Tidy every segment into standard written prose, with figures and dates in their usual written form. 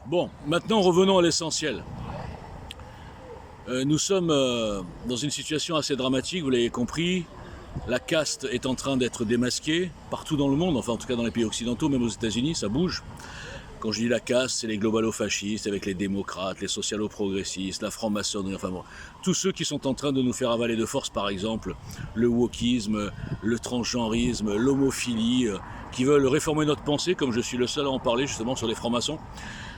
Bon, maintenant revenons à l'essentiel. Nous sommes dans une situation assez dramatique, vous l'avez compris. La caste est en train d'être démasquée partout dans le monde, enfin en tout cas dans les pays occidentaux, même aux États-Unis, ça bouge. Quand je dis la caste, c'est les globalo-fascistes avec les démocrates, les socialo-progressistes, la franc-maçonnerie, enfin bon, tous ceux qui sont en train de nous faire avaler de force, par exemple, le wokisme, le transgenrisme, l'homophilie, qui veulent réformer notre pensée, comme je suis le seul à en parler justement sur les francs-maçons.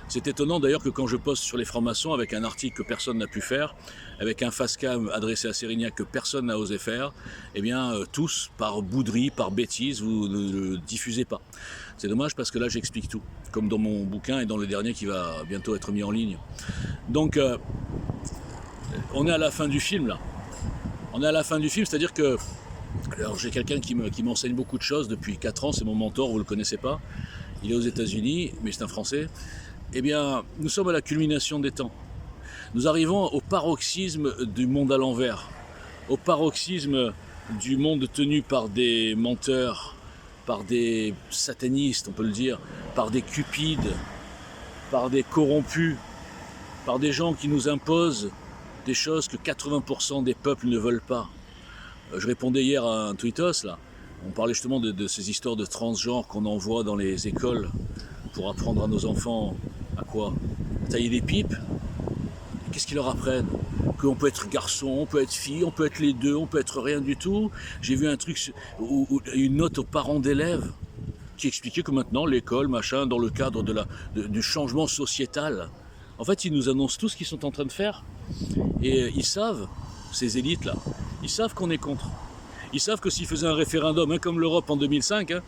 C'est étonnant d'ailleurs que quand je poste sur les francs-maçons avec un article que personne n'a pu faire, avec un face-cam adressé à Sérignac que personne n'a osé faire, eh bien tous, par bouderie, par bêtise, vous ne le diffusez pas. C'est dommage parce que là j'explique tout, comme dans mon bouquin et dans le dernier qui va bientôt être mis en ligne. Donc on est à la fin du film là. On est à la fin du film, c'est-à-dire que alors j'ai quelqu'un qui m'enseigne beaucoup de choses depuis 4 ans, c'est mon mentor, vous ne le connaissez pas. Il est aux États-Unis, mais c'est un Français. Eh bien, nous sommes à la culmination des temps. Nous arrivons au paroxysme du monde à l'envers, au paroxysme du monde tenu par des menteurs, par des satanistes, on peut le dire, par des cupides, par des corrompus, par des gens qui nous imposent des choses que 80% des peuples ne veulent pas. Je répondais hier à un tweetos, là. On parlait justement de ces histoires de transgenres qu'on envoie dans les écoles pour apprendre à nos enfants à quoi? À tailler des pipes. Qu'est-ce qu'ils leur apprennent? Qu'on peut être garçon, on peut être fille, on peut être les deux, on peut être rien du tout. J'ai vu un truc, une note aux parents d'élèves qui expliquait que maintenant l'école, machin, dans le cadre du changement sociétal, en fait ils nous annoncent tout ce qu'ils sont en train de faire. Et ils savent, ces élites-là, ils savent qu'on est contre. Ils savent que s'ils faisaient un référendum, hein, comme l'Europe en 2005, hein,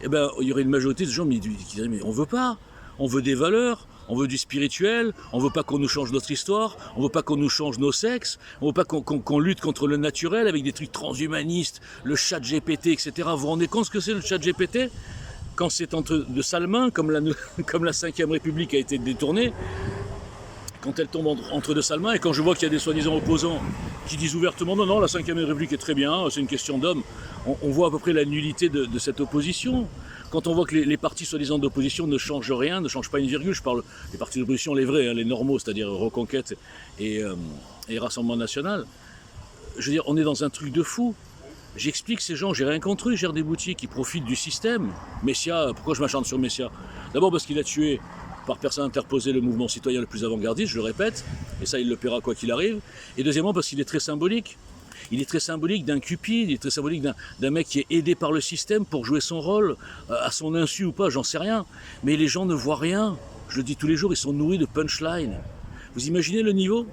eh ben, il y aurait une majorité de gens qui diraient mais on veut pas, on veut des valeurs, on veut du spirituel, on veut pas qu'on nous change notre histoire, on veut pas qu'on nous change nos sexes, on veut pas qu'on lutte contre le naturel avec des trucs transhumanistes, le chat GPT, etc. Vous vous rendez compte ce que c'est le chat GPT? Quand c'est entre de sales mains, comme la 5ème République a été détournée, quand elle tombe entre deux sales mains, et quand je vois qu'il y a des soi-disant opposants qui disent ouvertement non, la 5ème République est très bien, c'est une question d'hommes, on voit à peu près la nullité de cette opposition. Quand on voit que les partis soi-disant d'opposition ne changent rien, ne changent pas une virgule, je parle des partis d'opposition, les vrais, hein, les normaux, c'est-à-dire Reconquête et Rassemblement National, je veux dire, on est dans un truc de fou. J'explique ces gens, j'ai rien contre eux, ils gèrent des boutiques, ils profitent du système. Messia, pourquoi je m'acharne sur Messia? D'abord parce qu'il a tué par personne interposée le mouvement citoyen le plus avant-gardiste, je le répète, et ça il le paiera quoi qu'il arrive. Et deuxièmement parce qu'il est très symbolique. Il est très symbolique d'un cupide, il est très symbolique d'un mec qui est aidé par le système pour jouer son rôle, à son insu ou pas, j'en sais rien. Mais les gens ne voient rien. Je le dis tous les jours, ils sont nourris de punchlines. Vous imaginez le niveau?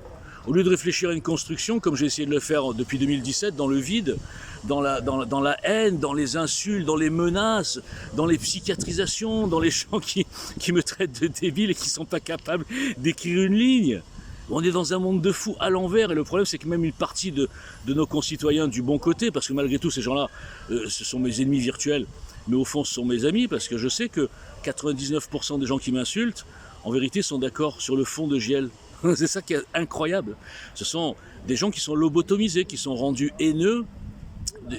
Au lieu de réfléchir à une construction, comme j'ai essayé de le faire depuis 2017, dans le vide, dans la haine, dans les insultes, dans les menaces, dans les psychiatrisations, dans les gens qui me traitent de débile et qui ne sont pas capables d'écrire une ligne. On est dans un monde de fous à l'envers, et le problème c'est que même une partie de nos concitoyens du bon côté, parce que malgré tout ces gens-là, ce sont mes ennemis virtuels, mais au fond ce sont mes amis, parce que je sais que 99% des gens qui m'insultent, en vérité sont d'accord sur le fond de Giel. C'est ça qui est incroyable. Ce sont des gens qui sont lobotomisés, qui sont rendus haineux,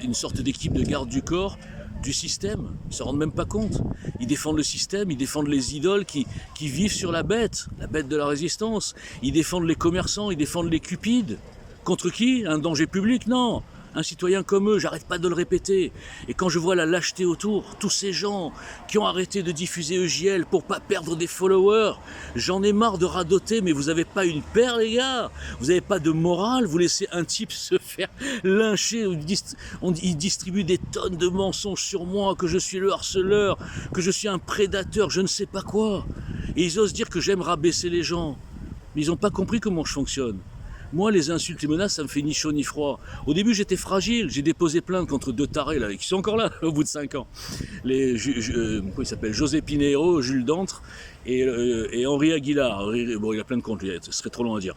une sorte d'équipe de garde du corps, du système. Ils ne se rendent même pas compte. Ils défendent le système, ils défendent les idoles qui vivent sur la bête de la résistance. Ils défendent les commerçants, ils défendent les cupides. Contre qui? Un danger public? Non. Un citoyen comme eux, j'arrête pas de le répéter. Et quand je vois la lâcheté autour, tous ces gens qui ont arrêté de diffuser EJL pour pas perdre des followers, j'en ai marre de radoter, mais vous avez pas une paire, les gars. Vous avez pas de morale, vous laissez un type se faire lyncher, il distribue des tonnes de mensonges sur moi, que je suis le harceleur, que je suis un prédateur, je ne sais pas quoi. Et ils osent dire que j'aime rabaisser les gens. Mais ils n'ont pas compris comment je fonctionne. Moi, les insultes et menaces, ça me fait ni chaud ni froid. Au début, j'étais fragile. J'ai déposé plainte contre 2 tarés, là, qui sont encore là, au bout de 5 ans. Comment il s'appelle? José Pinheiro, Jules Dantre et Henri Aguilar. Bon, il a plein de comptes, ce serait trop long à dire.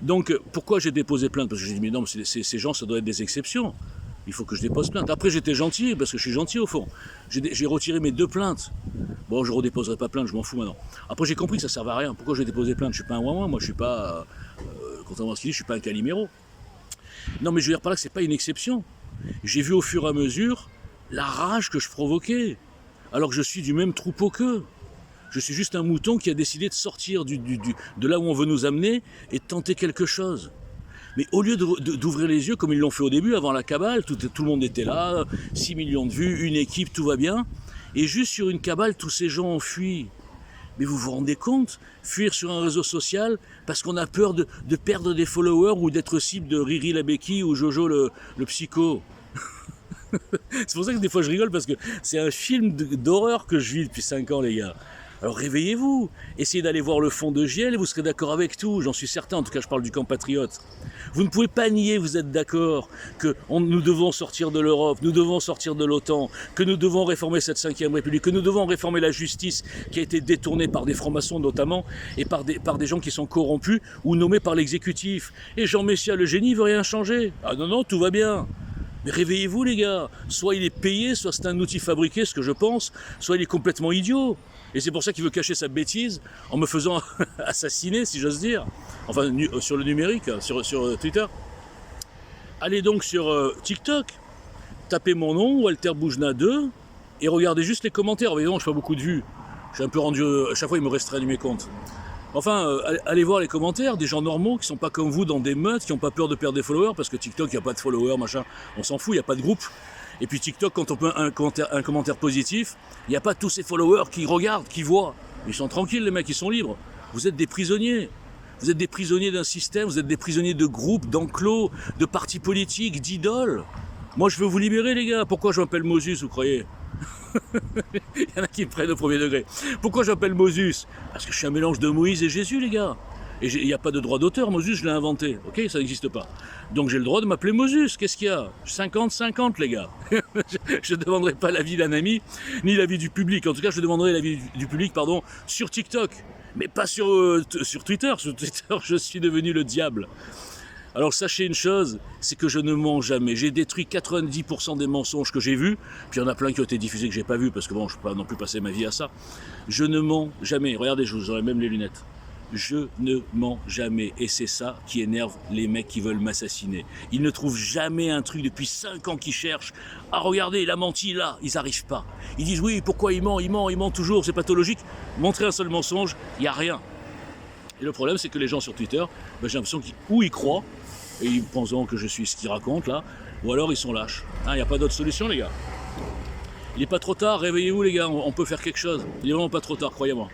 Donc, pourquoi j'ai déposé plainte? Parce que j'ai dit, mais non, ces gens, ça doit être des exceptions. Il faut que je dépose plainte. Après, j'étais gentil, parce que je suis gentil au fond. J'ai retiré mes 2 plaintes. Bon, je ne redéposerai pas plainte, je m'en fous maintenant. Après, j'ai compris que ça ne servait à rien. Pourquoi j'ai déposé plainte? Je ne suis pas un ouin-ouin, moi, je ne suis pas... contrairement à ce qu'il dit, je ne suis pas un Calimero. Non, mais je veux dire par là que ce n'est pas une exception. J'ai vu au fur et à mesure la rage que je provoquais, alors que je suis du même troupeau qu'eux. Je suis juste un mouton qui a décidé de sortir de là où on veut nous amener et de tenter quelque chose. Mais au lieu d'ouvrir les yeux comme ils l'ont fait au début, avant la cabale, tout le monde était là, 6 millions de vues, une équipe, tout va bien. Et juste sur une cabale, tous ces gens ont fui. Mais vous vous rendez compte? Fuir sur un réseau social parce qu'on a peur de perdre des followers ou d'être cible de Riri la béquille ou Jojo le psycho. C'est pour ça que des fois je rigole parce que c'est un film d'horreur que je vis depuis 5 ans les gars. Alors réveillez-vous, essayez d'aller voir le fond de GL et vous serez d'accord avec tout, j'en suis certain, en tout cas je parle du camp patriote. Vous ne pouvez pas nier, vous êtes d'accord, que nous devons sortir de l'Europe, nous devons sortir de l'OTAN, que nous devons réformer cette 5e République, que nous devons réformer la justice qui a été détournée par des francs-maçons notamment et par des gens qui sont corrompus ou nommés par l'exécutif. Et Jean Messia le génie veut rien changer. Ah non, non, tout va bien. Mais réveillez-vous les gars, soit il est payé, soit c'est un outil fabriqué, ce que je pense, soit il est complètement idiot. Et c'est pour ça qu'il veut cacher sa bêtise en me faisant assassiner, si j'ose dire. Enfin, sur le numérique, sur Twitter. Allez donc sur TikTok, tapez mon nom, Walter Boujna 2, et regardez juste les commentaires. Évidemment, je fais pas beaucoup de vues. Je suis un peu rendu... À chaque fois, il me restreint mes comptes. Enfin, allez voir les commentaires des gens normaux qui sont pas comme vous dans des meutes, qui n'ont pas peur de perdre des followers, parce que TikTok, il n'y a pas de followers, machin. On s'en fout, il n'y a pas de groupe. Et puis TikTok, quand on peut un commentaire positif, il n'y a pas tous ces followers qui regardent, qui voient. Ils sont tranquilles, les mecs, ils sont libres. Vous êtes des prisonniers. Vous êtes des prisonniers d'un système, vous êtes des prisonniers de groupes, d'enclos, de partis politiques, d'idoles. Moi, je veux vous libérer, les gars. Pourquoi je m'appelle Moses, vous croyez? Il y en a qui me prennent au premier degré. Pourquoi je m'appelle Moses? Parce que je suis un mélange de Moïse et Jésus, les gars. Et il n'y a pas de droit d'auteur, Moses, je l'ai inventé. Ok, ça n'existe pas. Donc j'ai le droit de m'appeler Moses. Qu'est-ce qu'il y a? 50-50, les gars. Je ne demanderai pas l'avis d'un ami, ni l'avis du public. En tout cas, je demanderai l'avis du public, pardon, sur TikTok. Mais pas sur Twitter. Sur Twitter, je suis devenu le diable. Alors sachez une chose, c'est que je ne mens jamais. J'ai détruit 90% des mensonges que j'ai vus, puis il y en a plein qui ont été diffusés que j'ai pas vus, parce que bon, je ne peux pas non plus passer ma vie à ça. Je ne mens jamais. Regardez, je vous aurai même les lunettes. Je ne mens jamais. Et c'est ça qui énerve les mecs qui veulent m'assassiner. Ils ne trouvent jamais un truc depuis 5 ans qu'ils cherchent. Ah regardez, il a menti là, ils n'arrivent pas. Ils disent oui, pourquoi il ment toujours, c'est pathologique. Montrez un seul mensonge, il n'y a rien. Et le problème, c'est que les gens sur Twitter, j'ai l'impression qu'ils croient, et ils pensent que je suis ce qu'ils racontent là, ou alors ils sont lâches. Il n'y a pas d'autre solution, les gars. Il n'est pas trop tard, réveillez-vous les gars, on peut faire quelque chose. Il n'est vraiment pas trop tard, croyez-moi.